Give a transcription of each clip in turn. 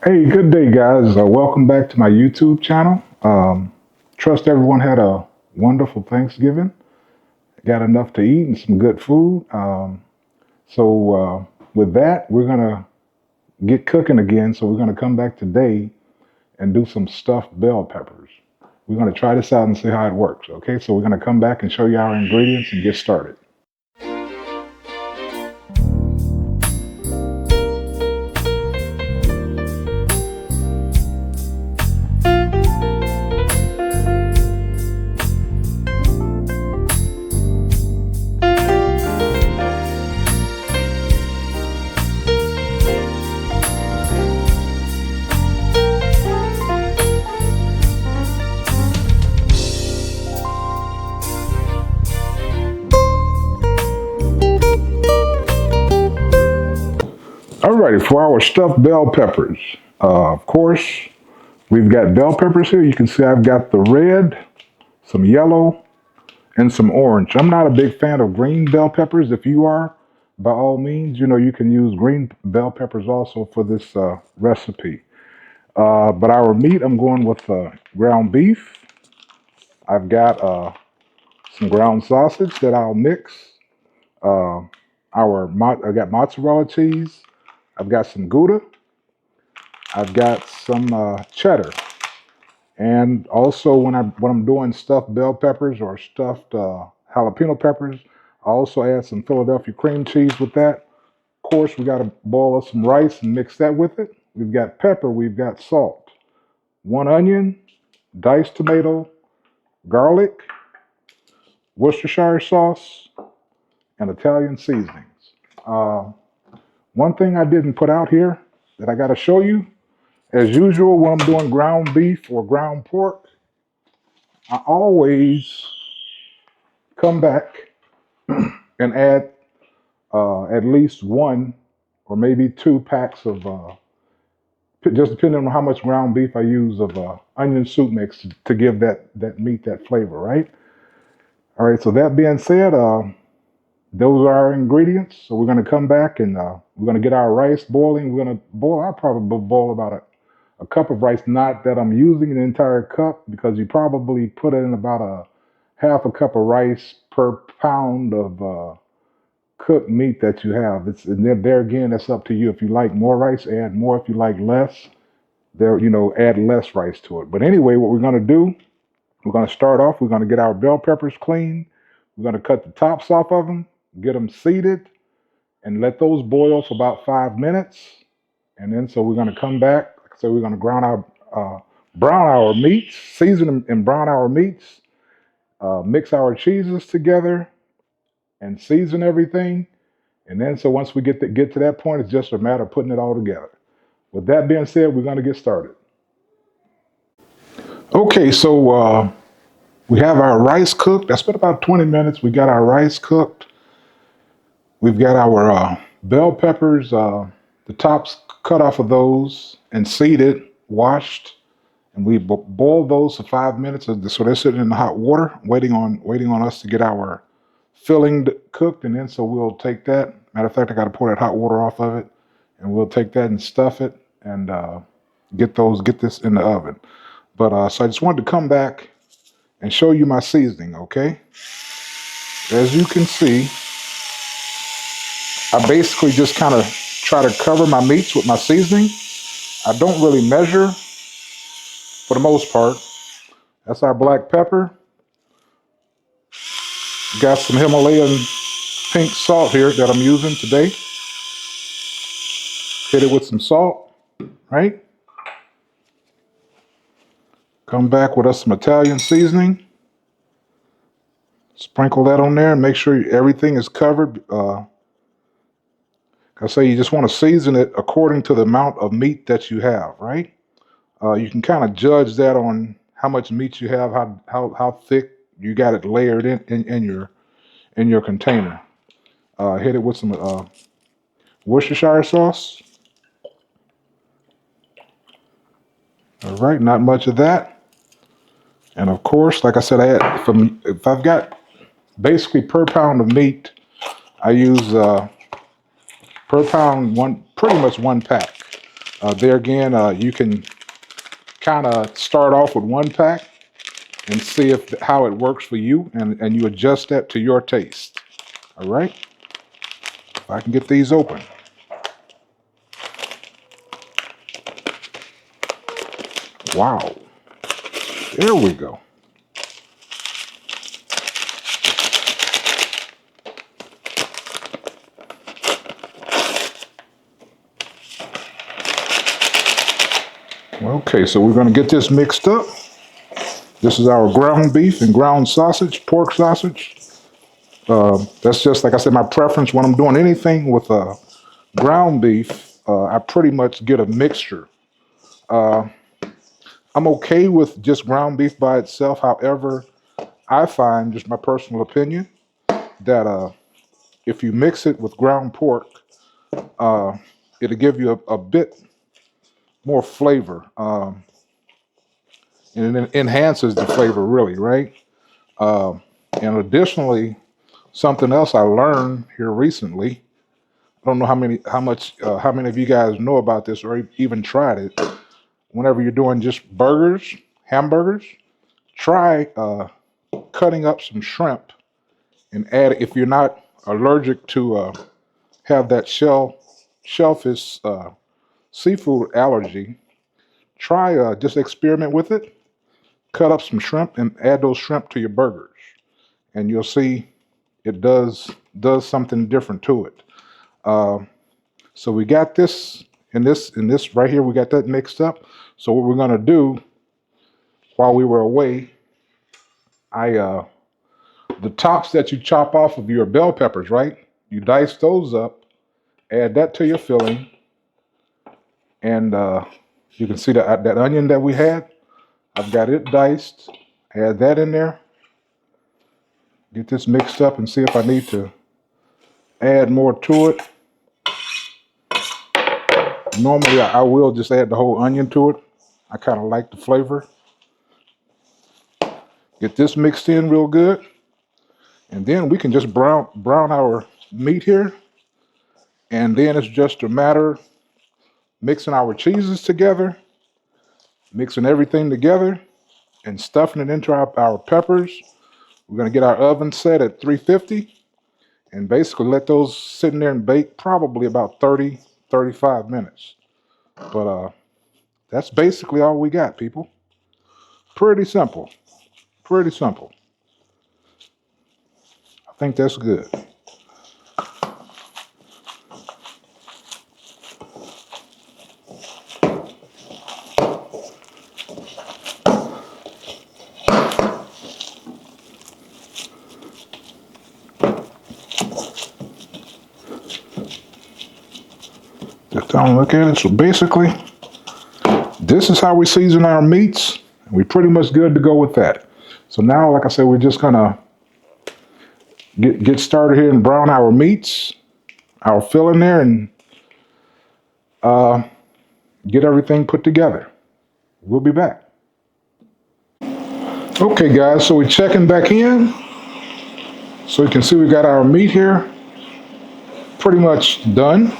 Hey, good day, guys. Welcome back to my YouTube channel. Trust everyone had a wonderful Thanksgiving. Got enough to eat and some good food. With that, we're gonna get cooking again. So we're gonna come back today and do some stuffed bell peppers. We're gonna try this out and see how it works. Okay, so we're gonna come back and show you our ingredients and get started. Alrighty, for our stuffed bell peppers, of course, we've got bell peppers here. You can see I've got the red, some yellow, and some orange. I'm not a big fan of green bell peppers. If you are, by all means, you can use green bell peppers also for this recipe. But our meat, I'm going with ground beef. I've got some ground sausage that I'll mix. Uh, I got mozzarella cheese. I've got some Gouda. I've got some cheddar. And also, when I'm doing stuffed bell peppers or stuffed jalapeno peppers, I also add some Philadelphia cream cheese with that. Of course, we got to boil up some rice and mix that with it. We've got pepper, we've got salt, one onion, diced tomato, garlic, Worcestershire sauce, and Italian seasonings. Uh, One thing I didn't put out here that I got to show you, as usual, when I'm doing ground beef or ground pork, I always come back and add at least one or maybe two packs of, just depending on how much ground beef I use, of onion soup mix to give that meat that flavor, right? All right, so that being said, those are our ingredients. So we're going to come back and we're going to get our rice boiling. We're going to boil, I'll probably boil about a cup of rice, not that I'm using an entire cup, because you probably put in about a half a cup of rice per pound of cooked meat that you have. It's and there again, that's up to you. If you like more rice, add more. If you like less, add less rice to it. But anyway, what we're going to do, we're going to start off. We're going to get our bell peppers clean. We're going to cut the tops off of them, get them seeded, and let those boil for about 5 minutes. And then so we're going to come back. So we're going to brown our meats, season and brown our meats, mix our cheeses together, and season everything. And then so once we get to that point, it's just a matter of putting it all together. With that being said, we're going to get started. Okay, so we have our rice cooked. That's been about 20 minutes. We got our rice cooked. We've got our bell peppers, the tops cut off of those and seeded, washed, and we boiled those for 5 minutes. So they're sitting in the hot water, waiting on us to get our filling cooked. And then so we'll take that. Matter of fact, I got to pour that hot water off of it, and we'll take that and stuff it and get this in the oven. But so I just wanted to come back and show you my seasoning. Okay, as you can see, I basically just kind of try to cover my meats with my seasoning. I don't really measure for the most part. That's our black pepper. Got some Himalayan pink salt here that I'm using today. Hit it with some salt, right? Come back with us some Italian seasoning. Sprinkle that on there and make sure everything is covered. I say you just want to season it according to the amount of meat that you have, right? You can kind of judge that on how much meat you have, how thick you got it layered in your container. Hit it with some Worcestershire sauce. All right, not much of that. And of course, like I said, if I've got basically per pound of meat, I use per pound pretty much one pack There again, you can kind of start off with one pack and see if how it works for you, and you adjust that to your taste. All right. If I can get these open. Wow. There we go. Okay, so we're going to get this mixed up. This is our ground beef and ground sausage, pork sausage. That's just, like I said, my preference when I'm doing anything with ground beef. I pretty much get a mixture. I'm okay with just ground beef by itself. However, I find, just my personal opinion, that if you mix it with ground pork, uh, it'll give you a bit more flavor. And it enhances the flavor, really, right? Um, and additionally, something else I learned here recently. I don't know how many of you guys know about this or even tried it. Whenever you're doing just burgers, hamburgers, try cutting up some shrimp and add. If you're not allergic to have that shellfish seafood allergy, try just experiment with it. Cut up some shrimp and add those shrimp to your burgers, and you'll see it does something different to it. Uh, so we got this in this right here. We got that mixed up. So what we're gonna do while we were away, I the tops that you chop off of your bell peppers, right? You dice those up, add that to your filling, and you can see that onion that we had. I've got it diced. Add that in there. Get this mixed up and see if I need to add more to it. Normally, I will just add the whole onion to it. I kind of like the flavor. Get this mixed in real good, and then we can just brown our meat here. And then it's just a matter mixing our cheeses together, mixing everything together, and stuffing it into our peppers. We're gonna get our oven set at 350, and basically let those sit in there and bake probably about 30, 35 minutes. But that's basically all we got, people. Pretty simple. Pretty simple. I think that's good. Just time to look at it. So basically, this is how we season our meats. We're pretty much good to go with that. So now, like I said, we're just gonna get started here and brown our meats, our filling there, and get everything put together. We'll be back. Okay, guys, so we're checking back in. So you can see we got our meat here pretty much done.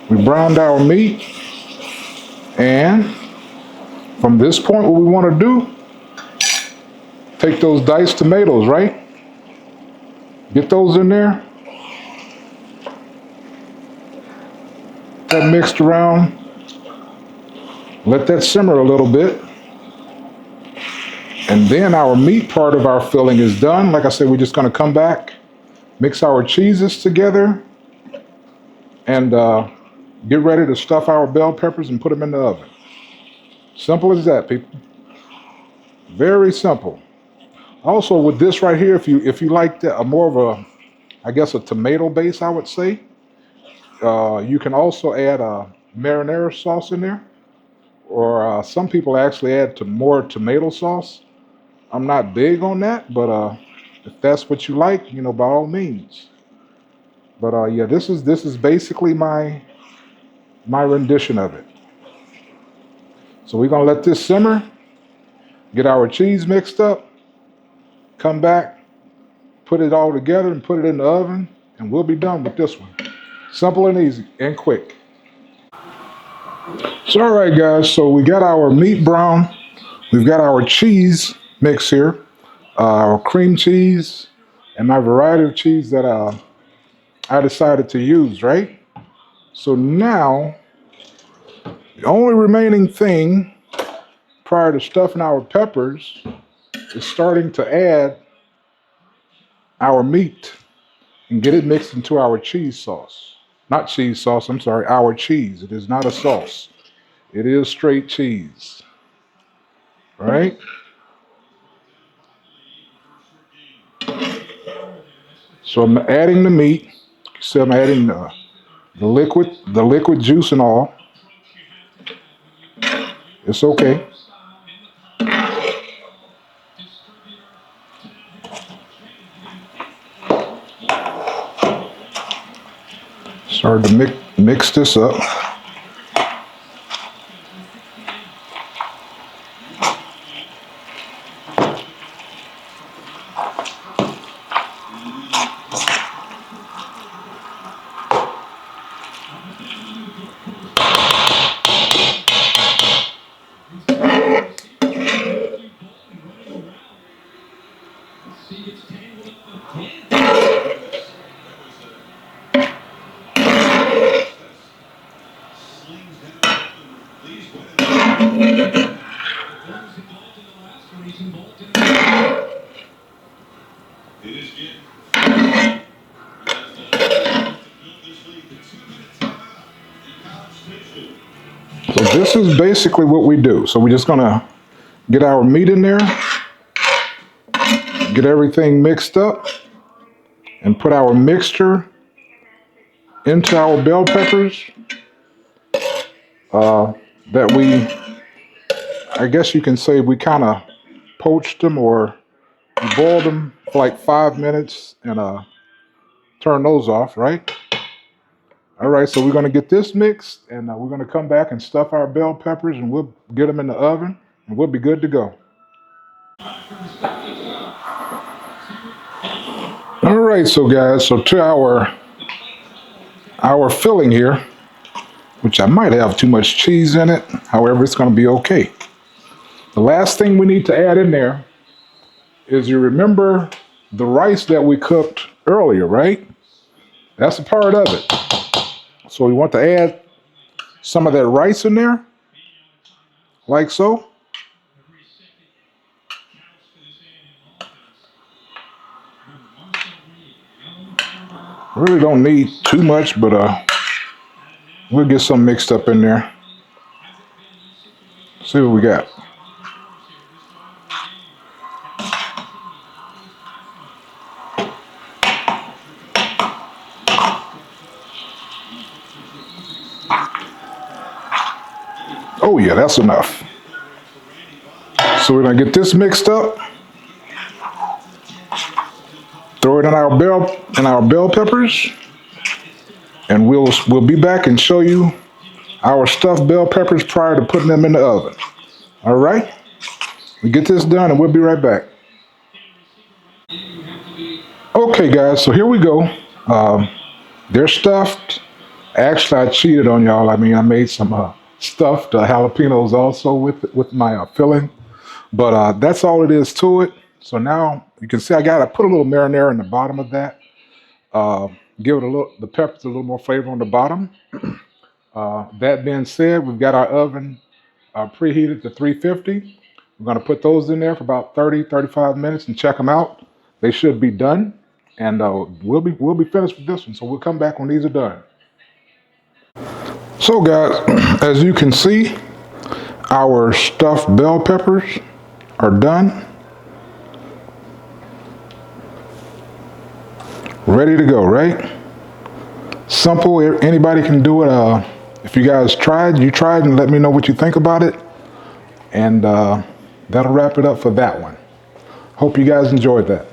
We browned our meat, and from this point, what we want to do, take those diced tomatoes, right? Get those in there. That mixed around. Let that simmer a little bit. And then our meat part of our filling is done. Like I said, we're just going to come back, mix our cheeses together, and get ready to stuff our bell peppers and put them in the oven. Simple as that, people. Very simple. Also, with this right here, if you like a more of a, I guess, a tomato base, I would say, you can also add a marinara sauce in there, or some people actually add to more tomato sauce. I'm not big on that, but if that's what you like, by all means. But yeah, this is basically my rendition of it. So we're gonna let this simmer, get our cheese mixed up, come back, put it all together, and put it in the oven, and we'll be done with this one. Simple and easy and quick. So all right, guys. So we got our meat brown. We've got our cheese mix here, our cream cheese, and my variety of cheese that I decided to use. Right. So now the only remaining thing prior to stuffing our peppers is starting to add our meat and get it mixed into our cheese sauce. Not cheese sauce, I'm sorry, our cheese. It is not a sauce. It is straight cheese. Right? So I'm adding the meat. So I'm adding the liquid juice and all. It's okay. Start to mix this up. So this is basically what we do. So we're just gonna get our meat in there, get everything mixed up, and put our mixture into our bell peppers that we, I guess you can say we kind of poached them or boiled them for like 5 minutes and turn those off, right? All right, so we're going to get this mixed and we're going to come back and stuff our bell peppers and we'll get them in the oven and we'll be good to go. All right, so guys, so to our filling here, which I might have too much cheese in it. However, it's going to be okay. The last thing we need to add in there is, you remember the rice that we cooked earlier, right? That's a part of it. So we want to add some of that rice in there, like so. Really don't need too much, but we'll get some mixed up in there. See what we got. Oh yeah, that's enough. So we're gonna get this mixed up. Throw it in our bell peppers, and we'll be back and show you our stuffed bell peppers prior to putting them in the oven. All right? We get this done and we'll be right back. Okay, guys, so here we go. They're stuffed. Actually, I cheated on y'all. I mean, I made some stuffed jalapenos also with my filling, but that's all it is to it. So now you can see I got to put a little marinara in the bottom of that. Give it the peppers a little more flavor on the bottom. That being said, we've got our oven preheated to 350. We're going to put those in there for about 35 minutes and check them out. They should be done, and we'll be finished with this one. So we'll come back when these are done. So guys, as you can see, our stuffed bell peppers are done. Ready to go, right? Simple, anybody can do it. If you guys tried, and let me know what you think about it. And that'll wrap it up for that one. Hope you guys enjoyed that.